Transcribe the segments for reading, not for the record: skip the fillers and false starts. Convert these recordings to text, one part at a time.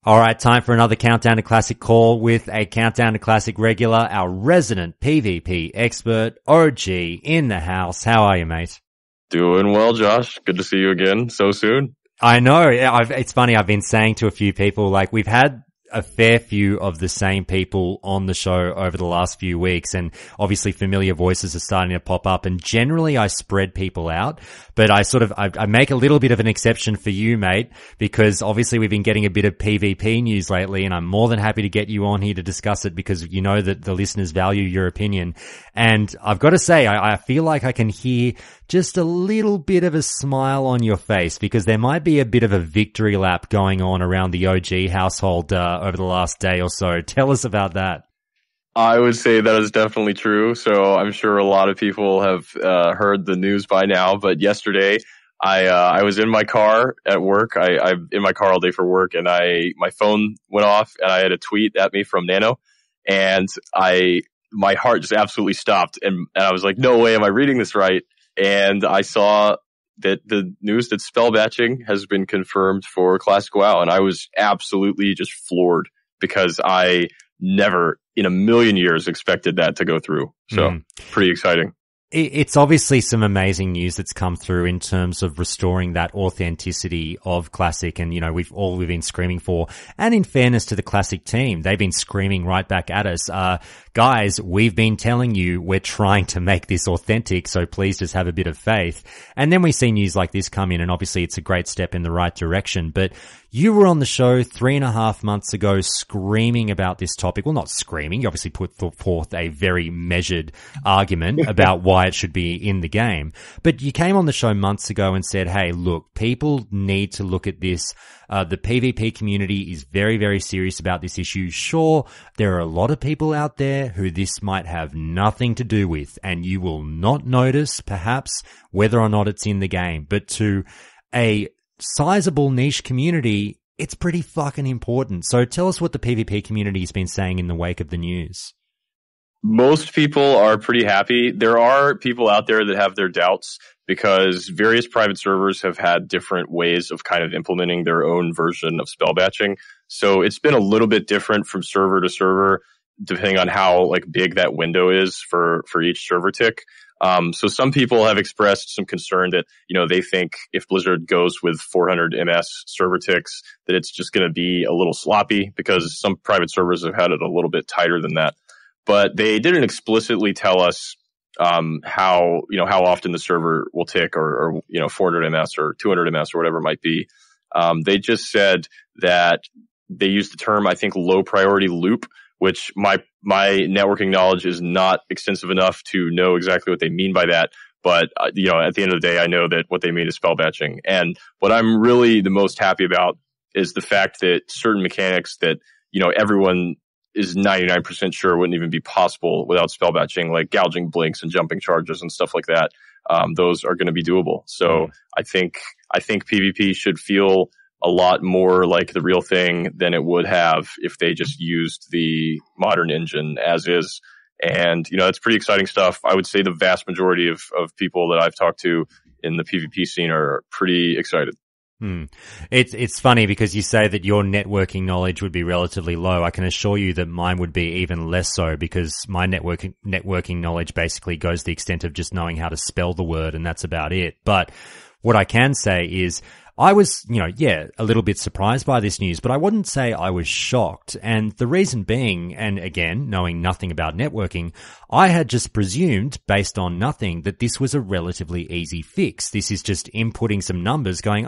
All right, time for another Countdown to Classic call with a Countdown to Classic regular, our resident PvP expert, Ohhgee, in the house. How are you, mate? Doing well, Josh. Good to see you again so soon. I know. It's funny. I've been saying to a few people, like, we've had a fair few of the same people on the show over the last few weeks, and obviously familiar voices are starting to pop up, and generally I spread people out, but I make a little bit of an exception for you, mate, because obviously we've been getting a bit of PvP news lately, and I'm more than happy to get you on here to discuss it because you know that the listeners value your opinion. And I've got to say, I feel like I can hear just a little bit of a smile on your face because there might be a bit of a victory lap going on around the Ohhgee household over the last day or so. Tell us about that. I would say that is definitely true. So I'm sure a lot of people have heard the news by now. But yesterday, I was in my car at work. I'm in my car all day for work, and my phone went off, and I had a tweet at me from Nano, and my heart just absolutely stopped, and I was like, "No way, am I reading this right?" And I saw that the news that spell batching has been confirmed for Classic WoW, and I was absolutely just floored because I never in a million years expected that to go through. So pretty exciting. It's obviously some amazing news that's come through in terms of restoring that authenticity of Classic, and, you know, we've been screaming for. And in fairness to the Classic team, they've been screaming right back at us. Guys, we've been telling you we're trying to make this authentic, so please just have a bit of faith. And then we see news like this come in, and obviously it's a great step in the right direction. But you were on the show 3.5 months ago screaming about this topic. Well, not screaming. You obviously put forth a very measured argument about why it should be in the game. But you came on the show months ago and said, hey, look, people need to look at this. The PvP community is very, very serious about this issue. Sure, there are a lot of people out there who this might have nothing to do with, and you will not notice, perhaps, whether or not it's in the game. But to a sizable niche community, it's pretty fucking important. So tell us what the PvP community has been saying in the wake of the news. Most people are pretty happy. There are people out there that have their doubts because various private servers have had different ways of kind of implementing their own version of spell batching. So it's been a little bit different from server to server, depending on how like big that window is for each server tick. So some people have expressed some concern that, you know, they think if Blizzard goes with 400 MS server ticks, that it's just going to be a little sloppy because some private servers have had it a little bit tighter than that. But they didn't explicitly tell us how often the server will tick or 400 MS or 200 MS or whatever it might be. They just said that they used the term, I think, low priority loop, which my networking knowledge is not extensive enough to know exactly what they mean by that. But, at the end of the day, I know that what they mean is spell batching. And what I'm really the most happy about is the fact that certain mechanics that, everyone is 99% sure wouldn't even be possible without spell batching, like gouging blinks and jumping charges and stuff like that. Those are going to be doable. So I think PvP should feel a lot more like the real thing than it would have if they just used the modern engine as is. And, it's pretty exciting stuff. I would say the vast majority of people that I've talked to in the PvP scene are pretty excited. It's funny because you say that your networking knowledge would be relatively low. I can assure you that mine would be even less so because my networking knowledge basically goes to the extent of just knowing how to spell the word, and that's about it. But what I can say is I was, a little bit surprised by this news, but I wouldn't say I was shocked. And the reason being, and again, knowing nothing about networking, I had just presumed, based on nothing, that this was a relatively easy fix. This is just inputting some numbers going,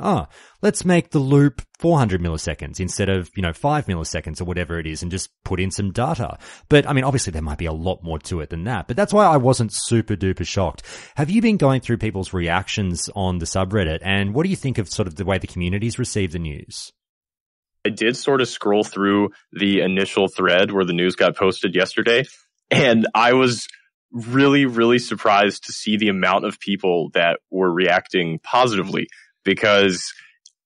let's make the loop 400 milliseconds instead of, 5 milliseconds or whatever it is, and just put in some data. But, obviously there might be a lot more to it than that. But that's why I wasn't super duper shocked. Have you been going through people's reactions on the subreddit, and what do you think of sort of the way the community's received the news? I did sort of scroll through the initial thread where the news got posted yesterday, and I was really, really surprised to see the amount of people that were reacting positively, because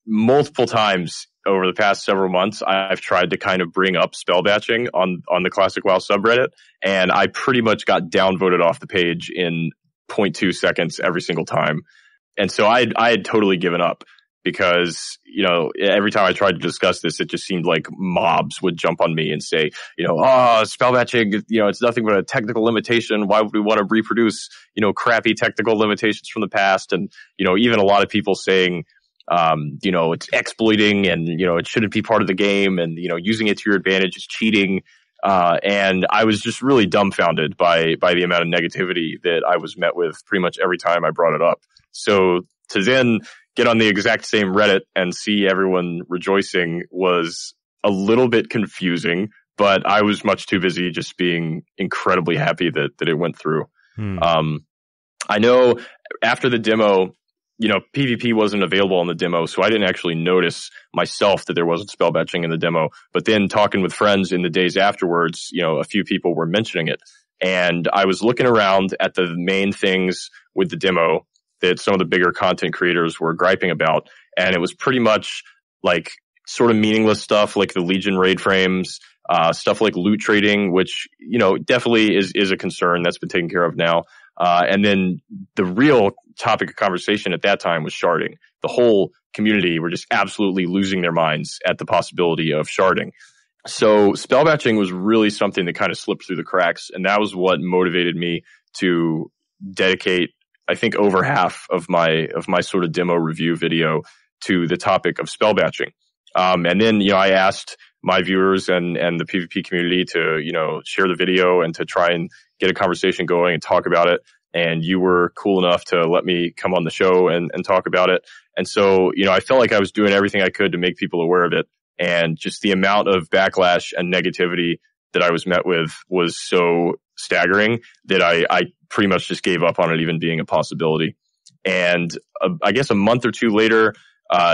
multiple times over the past several months, I've tried to kind of bring up spell batching on the Classic WoW subreddit, and I pretty much got downvoted off the page in 0.2 seconds every single time. And so I had totally given up. because, every time I tried to discuss this, it just seemed like mobs would jump on me and say, spell matching, it's nothing but a technical limitation. Why would we want to reproduce, crappy technical limitations from the past? And, even a lot of people saying, it's exploiting and, it shouldn't be part of the game, and, using it to your advantage is cheating. And I was just really dumbfounded by the amount of negativity that I was met with pretty much every time I brought it up. So to then get on the exact same Reddit and see everyone rejoicing was a little bit confusing, but I was much too busy just being incredibly happy that it went through. I know after the demo, PvP wasn't available on the demo, so I didn't actually notice myself that there wasn't spell batching in the demo. But then talking with friends in the days afterwards, a few people were mentioning it. And I was looking around at the main things with the demo that some of the bigger content creators were griping about. And it was pretty much like sort of meaningless stuff like the Legion raid frames, stuff like loot trading, which, definitely is a concern that's been taken care of now. And then the real topic of conversation at that time was sharding. The whole community were just absolutely losing their minds at the possibility of sharding. So spell batching was really something that kind of slipped through the cracks. And that was what motivated me to dedicate, I think, over half of my sort of demo review video to the topic of spell batching. And then, I asked my viewers and the PvP community to, share the video and to try and get a conversation going and talk about it. And you were cool enough to let me come on the show and talk about it. And so, I felt like I was doing everything I could to make people aware of it. And just the amount of backlash and negativity that I was met with was so staggering that I pretty much just gave up on it even being a possibility. And I guess a month or two later,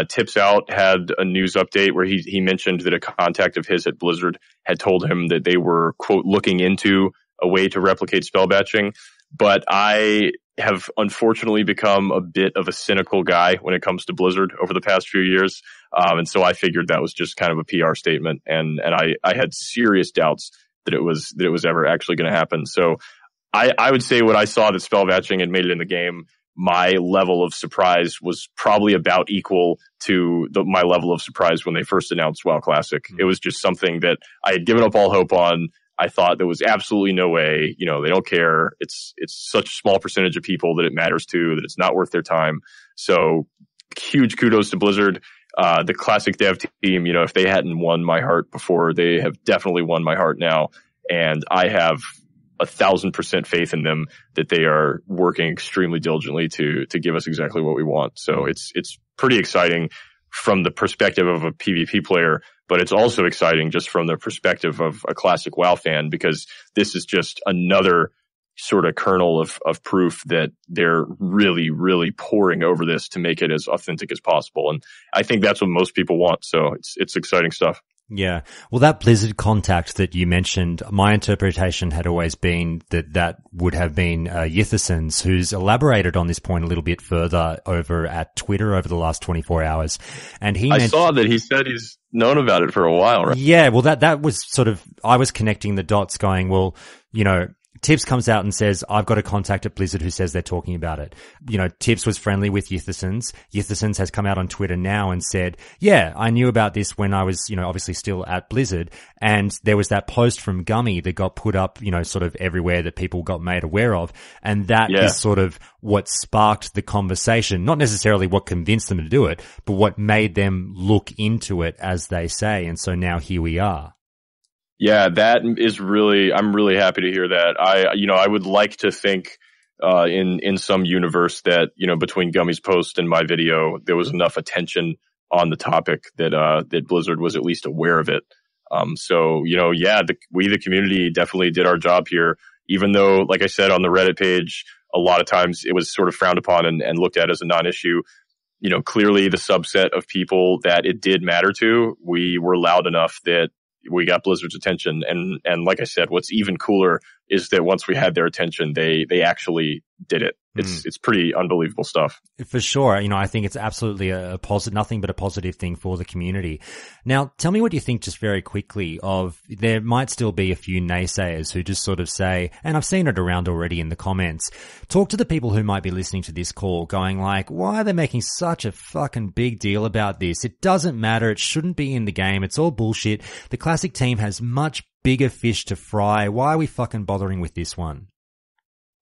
Tips Out had a news update where he mentioned that a contact of his at Blizzard had told him that they were, quote, looking into a way to replicate spell batching. But I have unfortunately become a bit of a cynical guy when it comes to Blizzard over the past few years. And so I figured that was just kind of a PR statement. And I had serious doubts that it was ever actually going to happen. So I would say when I saw that spell batching had made it in the game, my level of surprise was probably about equal to my level of surprise when they first announced WoW Classic. It was just something that I had given up all hope on. I thought there was absolutely no way, they don't care. It's such a small percentage of people that it matters to, that it's not worth their time. So huge kudos to Blizzard. The Classic dev team, if they hadn't won my heart before, they have definitely won my heart now. And I have 1,000% faith in them that they are working extremely diligently to give us exactly what we want. So it's pretty exciting from the perspective of a PvP player, but it's also exciting just from the perspective of a classic WoW fan, because this is just another sort of kernel of proof that they're really, really pouring over this to make it as authentic as possible. And I think that's what most people want. So it's exciting stuff. Yeah. Well, that Blizzard contact that you mentioned, my interpretation had always been that would have been Yithesons, who's elaborated on this point a little bit further over at Twitter over the last 24 hours. And I saw that he said he's known about it for a while, right? Yeah. Well, that was sort of, I was connecting the dots going, well, Tips comes out and says, I've got a contact at Blizzard who says they're talking about it. Tips was friendly with Yithesons. Yithesons has come out on Twitter now and said, yeah, I knew about this when I was, obviously still at Blizzard. And there was that post from Gummy that got put up, sort of everywhere that people got made aware of. And that is sort of what sparked the conversation, not necessarily what convinced them to do it, but what made them look into it, as they say. And so now here we are. Yeah, that is I'm really happy to hear that. I would like to think, in some universe that, between Gummy's post and my video, there was enough attention on the topic that Blizzard was at least aware of it. We, the community, definitely did our job here, even though, like I said, on the Reddit page, a lot of times it was sort of frowned upon and looked at as a non-issue. Clearly the subset of people that it did matter to, we were loud enough that we got Blizzard's attention. And like I said, what's even cooler is that once we had their attention, they actually did it. It's pretty unbelievable stuff. For sure. You know, I think it's absolutely a positive, nothing but a positive thing for the community. Now, tell me what you think just very quickly of, there might still be a few naysayers who just sort of say, and I've seen it around already in the comments, talk to the people who might be listening to this call going like, why are they making such a fucking big deal about this? It doesn't matter. It shouldn't be in the game. It's all bullshit. The classic team has much bigger fish to fry. Why are we fucking bothering with this one?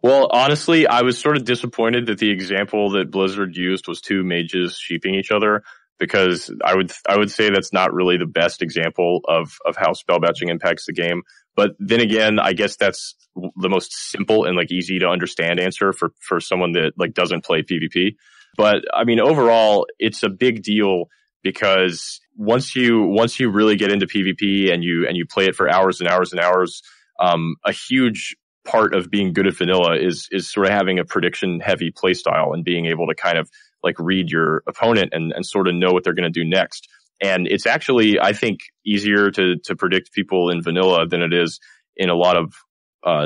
Well, honestly, I was sort of disappointed that the example that Blizzard used was two mages sheeping each other, because I would say that's not really the best example of how spell batching impacts the game. But then again, I guess that's the most simple and like easy to understand answer for someone that like doesn't play PvP. But I mean, overall, it's a big deal, because once you really get into PvP and you play it for hours and hours and hours, a huge part of being good at vanilla is sort of having a prediction heavy play style and being able to kind of like read your opponent and sort of know what they're going to do next. And it's actually, I think, easier to predict people in vanilla than it is in a lot of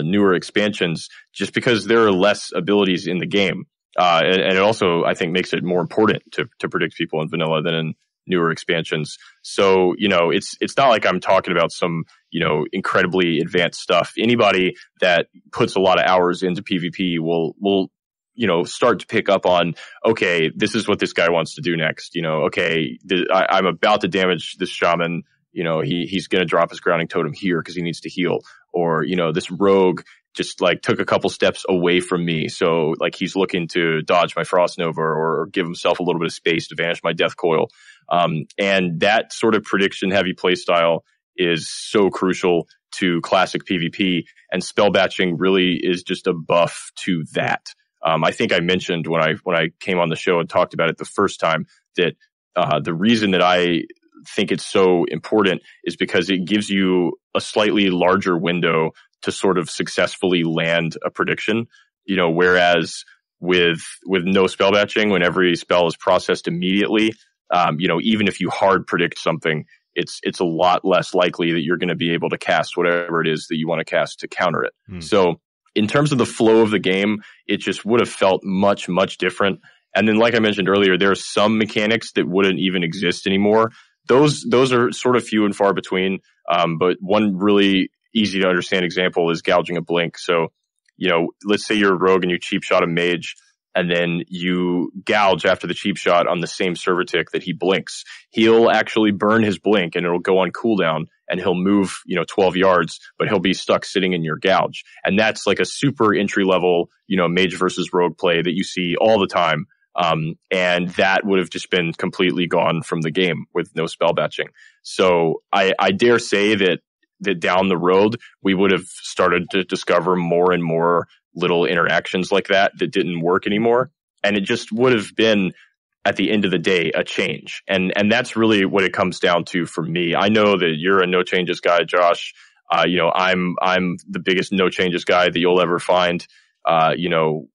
newer expansions, just because there are less abilities in the game. And it also, I think, makes it more important to predict people in vanilla than in newer expansions. So, you know, it's not like I'm talking about some, you know, incredibly advanced stuff. Anybody that puts a lot of hours into PvP will, you know, start to pick up on, okay, this is what this guy wants to do next. You know, okay, I'm about to damage this shaman. You know, he's going to drop his grounding totem here because he needs to heal. Or, you know, this rogue just like took a couple steps away from me. So like he's looking to dodge my Frost Nova or give himself a little bit of space to vanish my Death Coil. And that sort of prediction heavy play style is so crucial to classic PvP, and spell batching really is just a buff to that. I think I mentioned when I came on the show and talked about it the first time that the reason that I think it's so important is because it gives you a slightly larger window to sort of successfully land a prediction, you know, whereas with no spell batching, when every spell is processed immediately, you know, even if you hard predict something, it's a lot less likely that you're going to be able to cast whatever it is that you want to cast to counter it. So in terms of the flow of the game, it just would have felt much, much different. And then, like I mentioned earlier, there are some mechanics that wouldn't even exist anymore. Those are sort of few and far between. But one really easy to understand example is gouging a blink. So, you know, let's say you're a rogue and you cheap shot a mage, and then you gouge after the cheap shot on the same server tick that he blinks. He'll actually burn his blink and it'll go on cooldown, and he'll move, you know, 12 yards, but he'll be stuck sitting in your gouge. And that's like a super entry level, you know, mage versus rogue play that you see all the time. And that would have just been completely gone from the game with no spell batching. So I dare say that down the road, we would have started to discover more and more little interactions like that didn't work anymore. And it just would have been, at the end of the day, a change. And that's really what it comes down to for me. I know that you're a no changes guy, Josh. You know, I'm the biggest no changes guy that you'll ever find. You know,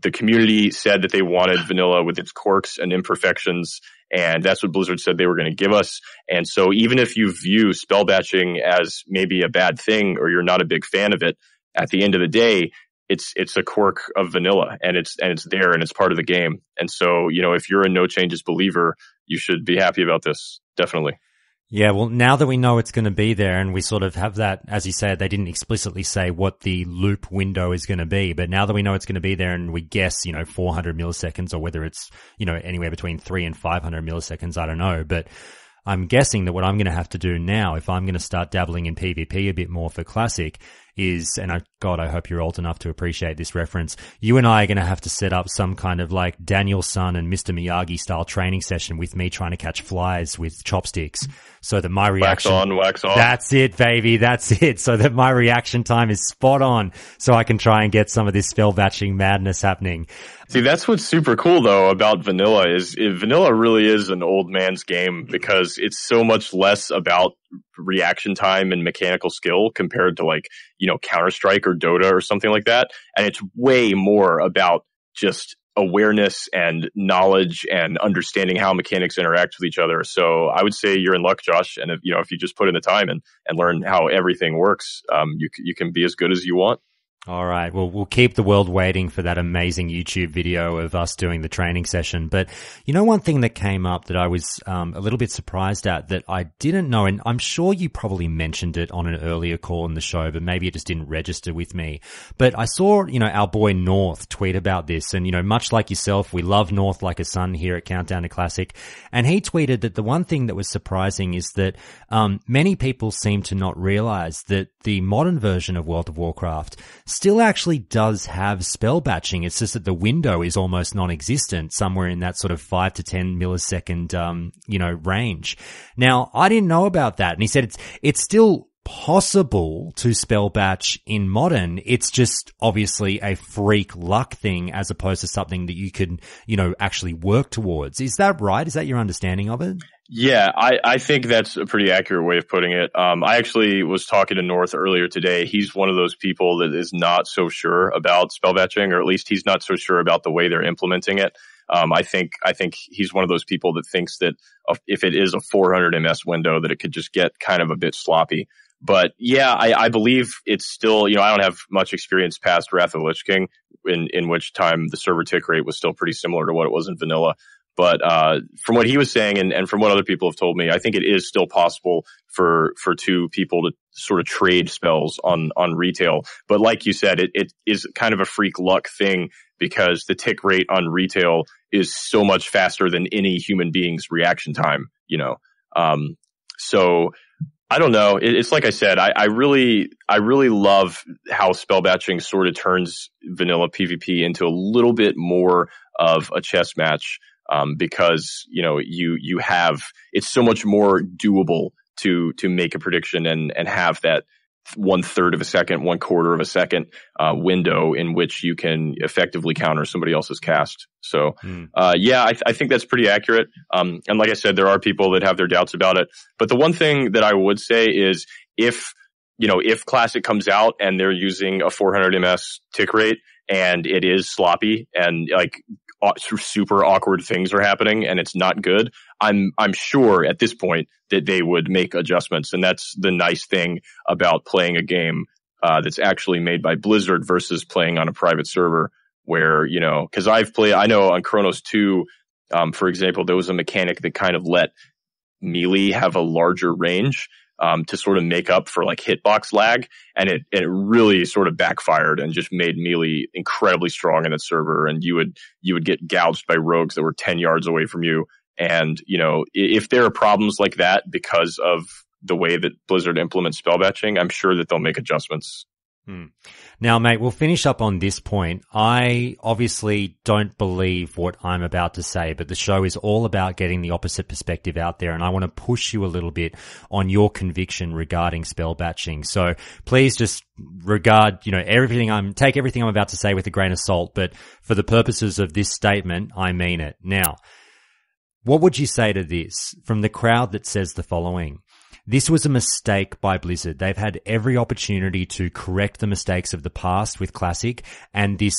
the community said that they wanted vanilla with its quirks and imperfections, and that's what Blizzard said they were going to give us. And so even if you view spell batching as maybe a bad thing, or you're not a big fan of it, at the end of the day, it's a quirk of vanilla, and it's there, and it's part of the game. And so, you know, if you're a no changes believer, you should be happy about this. Definitely. Yeah, well, now that we know it's going to be there, and we sort of have that, as you said, they didn't explicitly say what the loop window is going to be, but now that we know it's going to be there, and we guess, you know, 400 milliseconds, or whether it's, you know, anywhere between 300 and 500 milliseconds, I don't know, but I'm guessing that what I'm going to have to do now, if I'm going to start dabbling in PvP a bit more for Classic, is, and God, I hope you're old enough to appreciate this reference, you and I are going to have to set up some kind of like Daniel Son and Mr. Miyagi style training session with me trying to catch flies with chopsticks, so that my reaction... Wax on. That's it, baby, that's it. So that my reaction time is spot on, so I can try and get some of this spell batching madness happening. See, that's what's super cool, though, about vanilla is vanilla really is an old man's game, because it's so much less about reaction time and mechanical skill compared to, like, you know, Counter-Strike or Dota or something like that. And it's way more about just awareness and knowledge and understanding how mechanics interact with each other. So I would say you're in luck, Josh. And if you just put in the time and learn how everything works, you can be as good as you want. All right. Well, we'll keep the world waiting for that amazing YouTube video of us doing the training session. But one thing that came up that I was a little bit surprised at that I didn't know, and I'm sure you probably mentioned it on an earlier call in the show, but maybe it just didn't register with me. But I saw, our boy North tweet about this. And, much like yourself, we love North like a son here at Countdown to Classic. And he tweeted that the one thing that was surprising is that many people seem to not realize that the modern version of World of Warcraft still actually does have spell batching. It's just that the window is almost non-existent, somewhere in that sort of 5 to 10 millisecond, range. Now, I didn't know about that. And he said it's still possible to spell batch in modern. It's just obviously a freak luck thing as opposed to something that you could, actually work towards. Is that right? Is that your understanding of it? Yeah, I think that's a pretty accurate way of putting it. I actually was talking to North earlier today. He's one of those people that is not so sure about spell batching, or at least he's not so sure about the way they're implementing it. I think he's one of those people that thinks that if it is a 400 ms window, that it could just get kind of a bit sloppy. But yeah, I believe it's still, I don't have much experience past Wrath of the Lich King, in which time the server tick rate was still pretty similar to what it was in vanilla. But from what he was saying and from what other people have told me, I think it is still possible for two people to sort of trade spells on retail. But like you said, it is kind of a freak luck thing because the tick rate on retail is so much faster than any human being's reaction time, So I don't know. It's like I said, I really love how spell batching sort of turns vanilla PvP into a little bit more of a chess match. Because, you have, it's so much more doable to make a prediction and have that 1/3 of a second, 1/4 of a second, window in which you can effectively counter somebody else's cast. So, yeah, I think that's pretty accurate. And like I said, there are people that have their doubts about it. But the one thing that I would say is if Classic comes out and they're using a 400 ms tick rate and it is sloppy and super awkward things are happening and it's not good, I'm sure at this point that they would make adjustments. And that's the nice thing about playing a game that's actually made by Blizzard versus playing on a private server where, because I know on Chronos 2, for example, there was a mechanic that kind of let melee have a larger range to sort of make up for hitbox lag. And it really sort of backfired and just made melee incredibly strong in that server. And you would get gouged by rogues that were 10 yards away from you. And, if there are problems like that because of the way that Blizzard implements spell batching, I'm sure that they'll make adjustments. Now, mate, we'll finish up on this point. I obviously don't believe what I'm about to say, but the show is all about getting the opposite perspective out there, and I want to push you a little bit on your conviction regarding spell batching. So please just regard, take everything I'm about to say with a grain of salt, but for the purposes of this statement, I mean it. Now, what would you say to this from the crowd that says the following? This was a mistake by Blizzard. They've had every opportunity to correct the mistakes of the past with Classic, and this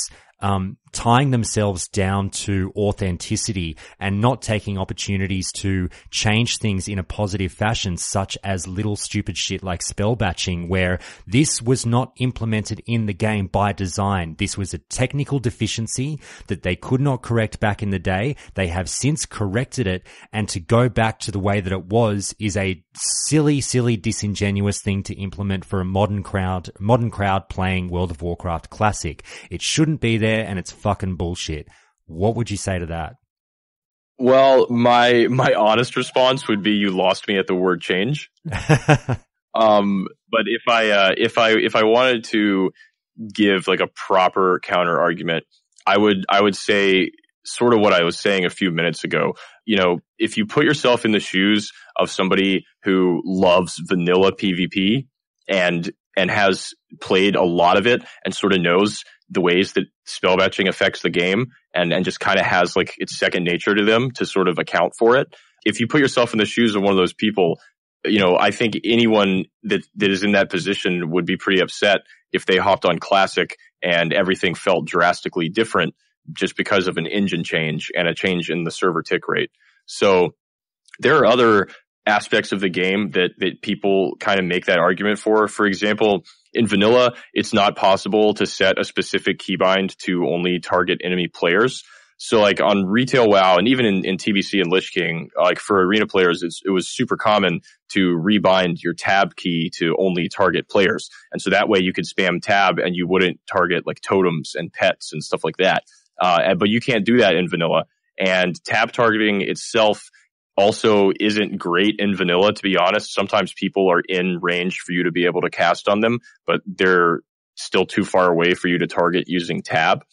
tying themselves down to authenticity and not taking opportunities to change things in a positive fashion, such as little stupid shit like spell batching, where this was not implemented in the game by design. This was a technical deficiency that they could not correct back in the day. They have since corrected it, and to go back to the way that it was is a silly, disingenuous thing to implement for a modern crowd playing World of Warcraft Classic. It shouldn't be there, and it's fucking bullshit. What would you say to that? Well, my honest response would be you lost me at the word change. But if I wanted to give a proper counter argument, I would say sort of what I was saying a few minutes ago. If you put yourself in the shoes of somebody who loves vanilla PvP and has played a lot of it and sort of knows the ways that spell batching affects the game and just kind of has it's second nature to them to sort of account for it. If you put yourself in the shoes of one of those people, I think anyone that is in that position would be pretty upset if they hopped on Classic and everything felt drastically different just because of an engine change and a change in the server tick rate. So there are other aspects of the game that people kind of make that argument for. For example, In vanilla, it's not possible to set a specific keybind to only target enemy players. So like on retail WoW and even in TBC and Lich King, like for arena players, it was super common to rebind your tab key to only target players. And so that way you could spam tab and you wouldn't target like totems and pets and stuff like that. But you can't do that in vanilla. And tab targeting itself also isn't great in vanilla, to be honest. Sometimes people are in range for you to be able to cast on them, but they're still too far away for you to target using tab.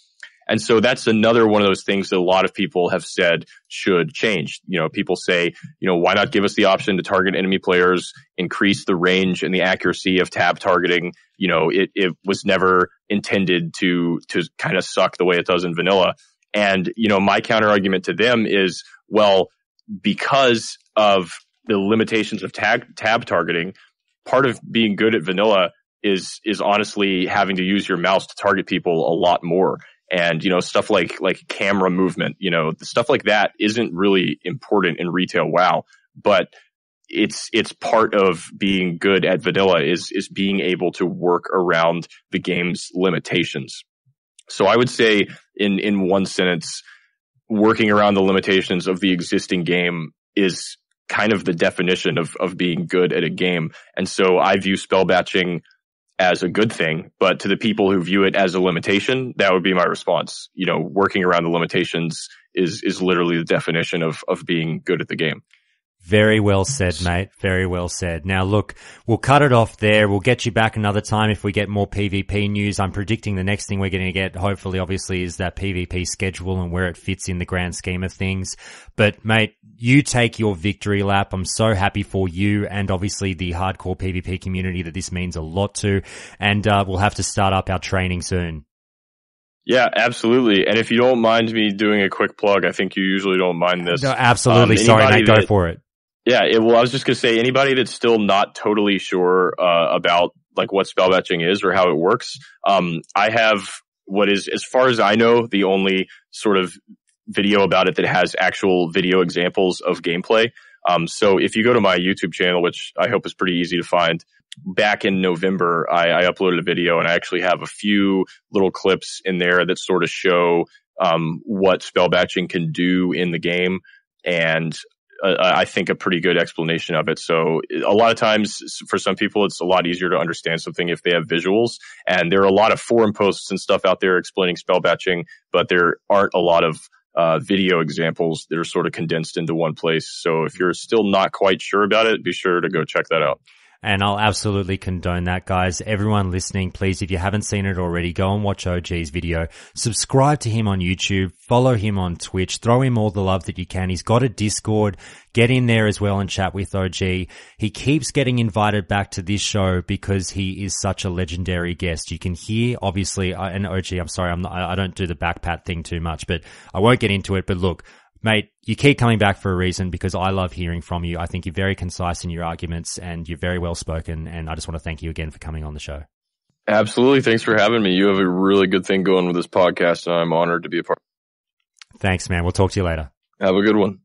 And so that's another one of those things that a lot of people have said should change. You know, people say, you know, why not give us the option to target enemy players, increase the range and the accuracy of tab targeting? You know, it was never intended to kind of suck the way it does in vanilla. And, you know, my counter argument to them is, well, because of the limitations of tab targeting, part of being good at vanilla is honestly having to use your mouse to target people a lot more. And, you know, stuff like camera movement, you know, the stuff like that isn't really important in retail WoW, but it's part of being good at vanilla is being able to work around the game's limitations. So I would say in one sentence, working around the limitations of the existing game is kind of the definition of being good at a game. And so I view spell batching as a good thing, but to the people who view it as a limitation, that would be my response. You know, working around the limitations is literally the definition of being good at the game. Very well said, mate. Very well said. Now, look, we'll cut it off there. We'll get you back another time if we get more PvP news. I'm predicting the next thing we're going to get, hopefully, obviously, is that PvP schedule and where it fits in the grand scheme of things. But, mate, you take your victory lap. I'm so happy for you and obviously the hardcore PvP community that this means a lot to. And we'll have to start up our training soon. Yeah, absolutely. And if you don't mind me doing a quick plug, I think you usually don't mind this. No, absolutely. Sorry, mate. Go for it. Yeah, well, I was just going to say, anybody that's still not totally sure about like what spell batching is or how it works, I have what is, as far as I know, the only sort of video about it that has actual video examples of gameplay. So if you go to my YouTube channel, which I hope is pretty easy to find, back in November, I uploaded a video and I actually have a few little clips in there that sort of show what spell batching can do in the game. And I think a pretty good explanation of it. So a lot of times for some people, it's a lot easier to understand something if they have visuals. And there are a lot of forum posts and stuff out there explaining spell batching, but there aren't a lot of video examples that are sort of condensed into one place. So if you're still not quite sure about it, be sure to go check that out. And I'll absolutely condone that, guys. Everyone listening, please, if you haven't seen it already, go and watch Ohhgee's video. Subscribe to him on YouTube. Follow him on Twitch. Throw him all the love that you can. He's got a Discord. Get in there as well and chat with Ohhgee. He keeps getting invited back to this show because he is such a legendary guest. You can hear, obviously, and Ohhgee, I'm sorry, I don't do the backpat thing too much, but I won't get into it. But look, mate, you keep coming back for a reason because I love hearing from you. I think you're very concise in your arguments and you're very well spoken. And I just want to thank you again for coming on the show. Absolutely. Thanks for having me. You have a really good thing going with this podcast and I'm honored to be a part. Thanks, man. We'll talk to you later. Have a good one.